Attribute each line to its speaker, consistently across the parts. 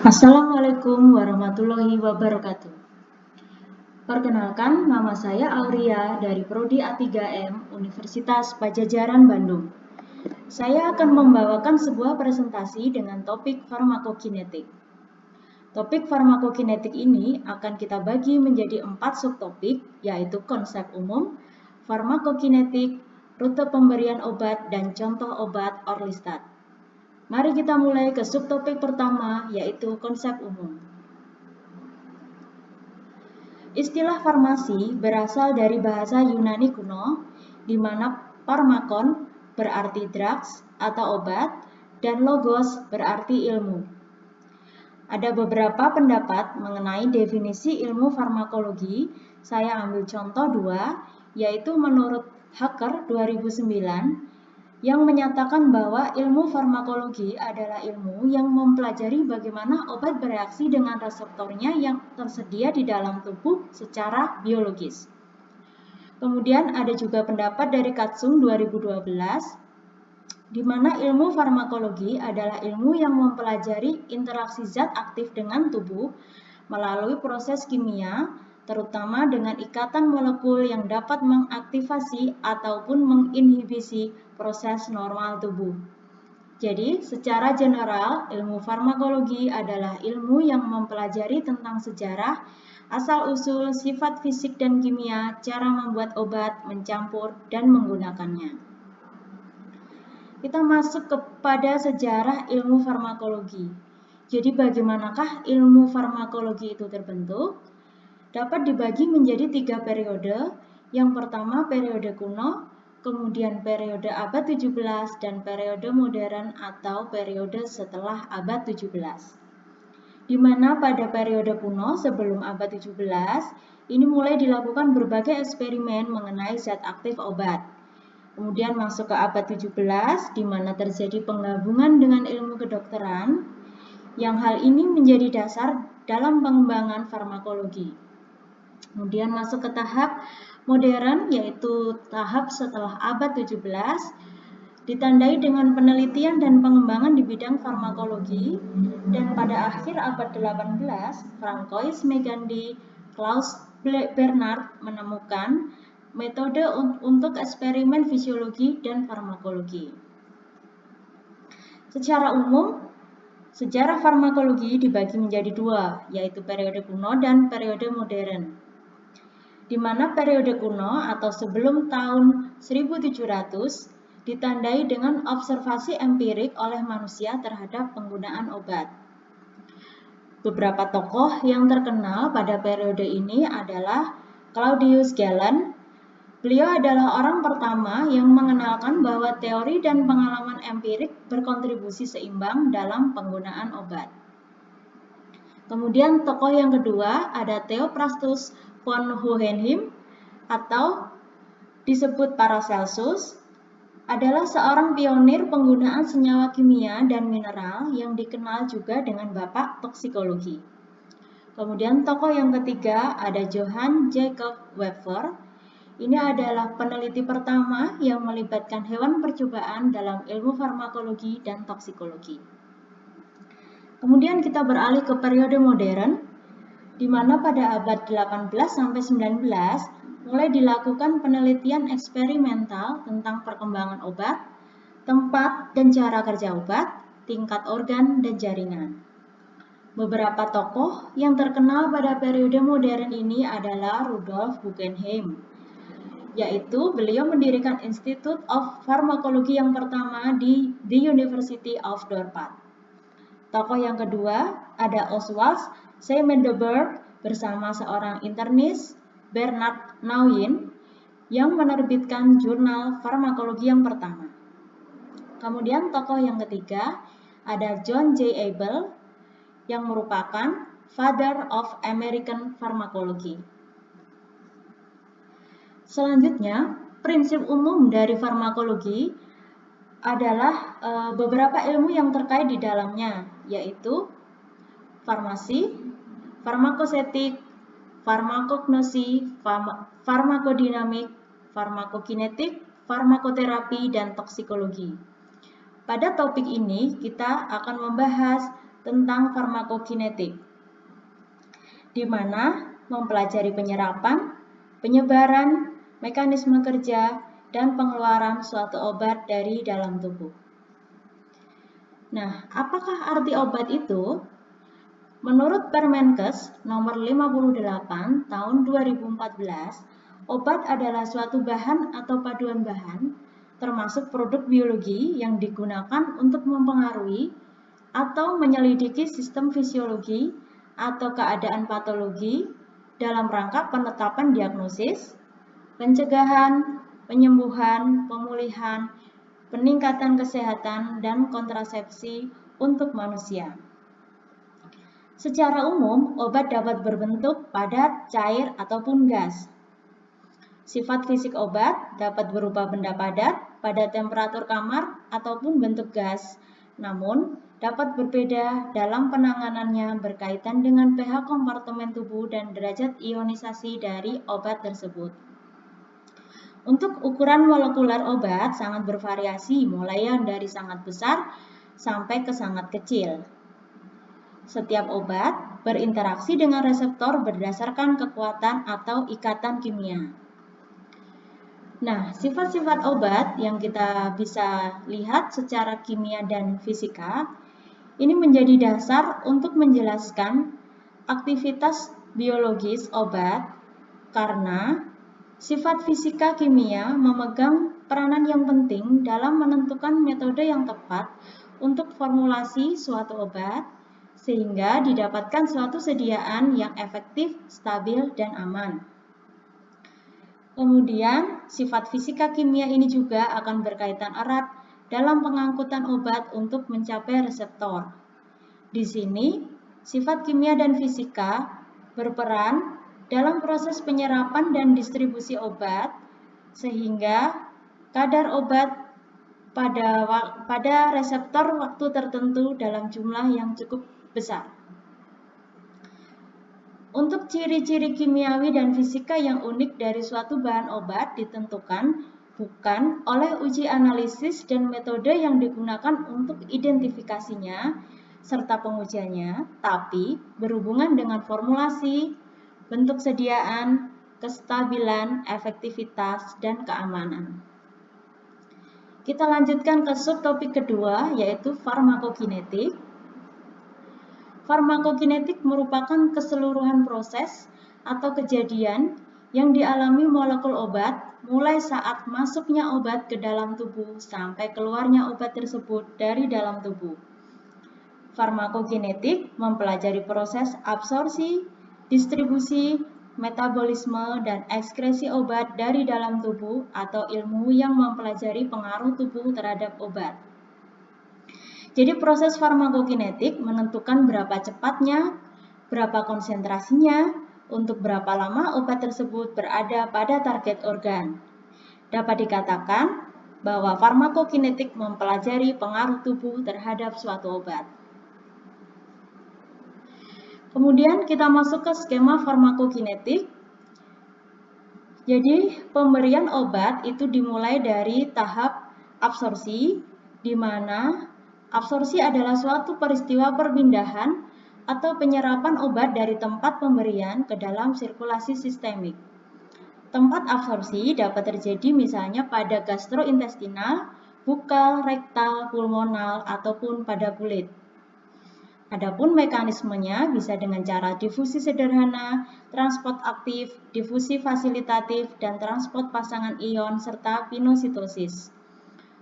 Speaker 1: Assalamualaikum warahmatullahi wabarakatuh. Perkenalkan, nama saya Auria dari Prodi A3M Universitas Padjadjaran Bandung. Saya akan membawakan sebuah presentasi dengan topik farmakokinetik. Topik farmakokinetik ini akan kita bagi menjadi 4 subtopik, yaitu konsep umum, farmakokinetik, rute pemberian obat, dan contoh obat orlistat. Mari kita mulai ke subtopik pertama, yaitu konsep umum. Istilah farmasi berasal dari bahasa Yunani kuno, di mana pharmakon berarti drugs atau obat, dan logos berarti ilmu. Ada beberapa pendapat mengenai definisi ilmu farmakologi. Saya ambil contoh 2, yaitu menurut Hacker 2009, yang menyatakan bahwa ilmu farmakologi adalah ilmu yang mempelajari bagaimana obat bereaksi dengan reseptornya yang tersedia di dalam tubuh secara biologis. Kemudian ada juga pendapat dari Katsung 2012, di mana ilmu farmakologi adalah ilmu yang mempelajari interaksi zat aktif dengan tubuh melalui proses kimia, terutama dengan ikatan molekul yang dapat mengaktifasi ataupun menginhibisi proses normal tubuh. Jadi, secara general, ilmu farmakologi adalah ilmu yang mempelajari tentang sejarah, asal-usul, sifat fisik dan kimia, cara membuat obat, mencampur, dan menggunakannya. Kita masuk kepada sejarah ilmu farmakologi. Jadi, bagaimanakah ilmu farmakologi itu terbentuk? Dapat dibagi menjadi 3 periode. Yang pertama periode kuno, kemudian periode abad 17, dan periode modern atau periode setelah abad 17. Di mana pada periode kuno sebelum abad 17, ini mulai dilakukan berbagai eksperimen mengenai zat aktif obat. Kemudian masuk ke abad 17, di mana terjadi penggabungan dengan ilmu kedokteran, yang hal ini menjadi dasar dalam pengembangan farmakologi. Kemudian masuk ke tahap modern, yaitu tahap setelah abad 17, ditandai dengan penelitian dan pengembangan di bidang farmakologi, dan pada akhir abad 18, Francois Megandi, Klaus Bernard menemukan metode untuk eksperimen fisiologi dan farmakologi. Secara umum, sejarah farmakologi dibagi menjadi 2, yaitu periode kuno dan periode modern. Di mana periode kuno atau sebelum tahun 1700 ditandai dengan observasi empirik oleh manusia terhadap penggunaan obat. Beberapa tokoh yang terkenal pada periode ini adalah Claudius Galen. Beliau adalah orang pertama yang mengenalkan bahwa teori dan pengalaman empirik berkontribusi seimbang dalam penggunaan obat. Kemudian tokoh yang kedua ada Theophrastus von Hohenheim atau disebut Paracelsus, adalah seorang pionir penggunaan senyawa kimia dan mineral yang dikenal juga dengan bapak toksikologi. Kemudian tokoh yang ketiga ada Johann Jakob Weber. Ini adalah peneliti pertama yang melibatkan hewan percobaan dalam ilmu farmakologi dan toksikologi. Kemudian kita beralih ke periode modern, di mana pada abad 18 sampai 19 mulai dilakukan penelitian eksperimental tentang perkembangan obat, tempat dan cara kerja obat, tingkat organ dan jaringan. Beberapa tokoh yang terkenal pada periode modern ini adalah Rudolf Guggenheim, yaitu beliau mendirikan Institute of Pharmacology yang pertama di The University of Dorpat. Tokoh yang kedua ada Oswald Seidenberg bersama seorang internis, Bernard Nauin, yang menerbitkan jurnal farmakologi yang pertama. Kemudian tokoh yang ketiga ada John J. Abel, yang merupakan Father of American Pharmacology. Selanjutnya, prinsip umum dari farmakologi adalah beberapa ilmu yang terkait di dalamnya, yaitu farmasi, farmakosetik, farmakognosi, farmakodinamik, farmakokinetik, farmakoterapi, dan toksikologi. Pada topik ini, kita akan membahas tentang farmakokinetik, di mana mempelajari penyerapan, penyebaran, mekanisme kerja, dan pengeluaran suatu obat dari dalam tubuh. Nah, apakah arti obat itu? Menurut Permenkes nomor 58 tahun 2014, obat adalah suatu bahan atau paduan bahan, termasuk produk biologi yang digunakan untuk mempengaruhi atau menyelidiki sistem fisiologi atau keadaan patologi dalam rangka penetapan diagnosis, pencegahan, penyembuhan, pemulihan, peningkatan kesehatan, dan kontrasepsi untuk manusia. Secara umum, obat dapat berbentuk padat, cair, ataupun gas. Sifat fisik obat dapat berupa benda padat pada temperatur kamar ataupun bentuk gas, namun dapat berbeda dalam penanganannya berkaitan dengan pH kompartemen tubuh dan derajat ionisasi dari obat tersebut. Untuk ukuran molekuler obat sangat bervariasi, mulai dari sangat besar sampai ke sangat kecil. Setiap obat berinteraksi dengan reseptor berdasarkan kekuatan atau ikatan kimia. Nah, sifat-sifat obat yang kita bisa lihat secara kimia dan fisika ini menjadi dasar untuk menjelaskan aktivitas biologis obat karena sifat fisika kimia memegang peranan yang penting dalam menentukan metode yang tepat untuk formulasi suatu obat sehingga didapatkan suatu sediaan yang efektif, stabil, dan aman. Kemudian, sifat fisika kimia ini juga akan berkaitan erat dalam pengangkutan obat untuk mencapai reseptor. Di sini, sifat kimia dan fisika berperan dalam proses penyerapan dan distribusi obat, sehingga kadar obat pada reseptor waktu tertentu dalam jumlah yang cukup besar. Untuk ciri-ciri kimiawi dan fisika yang unik dari suatu bahan obat ditentukan bukan oleh uji analisis dan metode yang digunakan untuk identifikasinya serta pengujiannya, tapi berhubungan dengan formulasi, bentuk sediaan, kestabilan, efektivitas, dan keamanan. Kita lanjutkan ke subtopik kedua, yaitu farmakokinetik. Farmakokinetik merupakan keseluruhan proses atau kejadian yang dialami molekul obat mulai saat masuknya obat ke dalam tubuh sampai keluarnya obat tersebut dari dalam tubuh. Farmakokinetik mempelajari proses absorpsi, distribusi, metabolisme, dan ekskresi obat dari dalam tubuh atau ilmu yang mempelajari pengaruh tubuh terhadap obat. Jadi proses farmakokinetik menentukan berapa cepatnya, berapa konsentrasinya, untuk berapa lama obat tersebut berada pada target organ. Dapat dikatakan bahwa farmakokinetik mempelajari pengaruh tubuh terhadap suatu obat. Kemudian kita masuk ke skema farmakokinetik. Jadi pemberian obat itu dimulai dari tahap absorpsi, di mana absorpsi adalah suatu peristiwa perpindahan atau penyerapan obat dari tempat pemberian ke dalam sirkulasi sistemik. Tempat absorpsi dapat terjadi misalnya pada gastrointestinal, bukal, rektal, pulmonal, ataupun pada kulit. Adapun mekanismenya bisa dengan cara difusi sederhana, transport aktif, difusi fasilitatif, dan transport pasangan ion, serta pinositosis.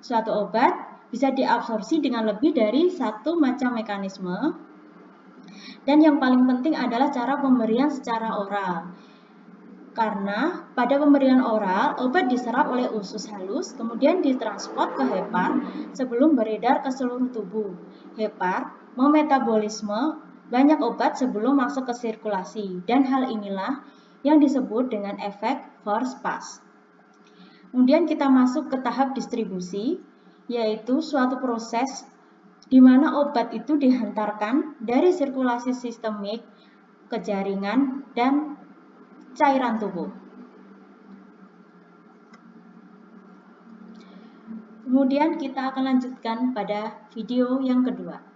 Speaker 1: Suatu obat bisa diabsorpsi dengan lebih dari satu macam mekanisme. Dan yang paling penting adalah cara pemberian secara oral. Karena pada pemberian oral, obat diserap oleh usus halus, kemudian ditransport ke hepar sebelum beredar ke seluruh tubuh. Hepar memetabolisme banyak obat sebelum masuk ke sirkulasi, dan hal inilah yang disebut dengan efek force pass. Kemudian kita masuk ke tahap distribusi, yaitu suatu proses di mana obat itu dihantarkan dari sirkulasi sistemik ke jaringan dan cairan tubuh. Kemudian kita akan lanjutkan pada video yang kedua.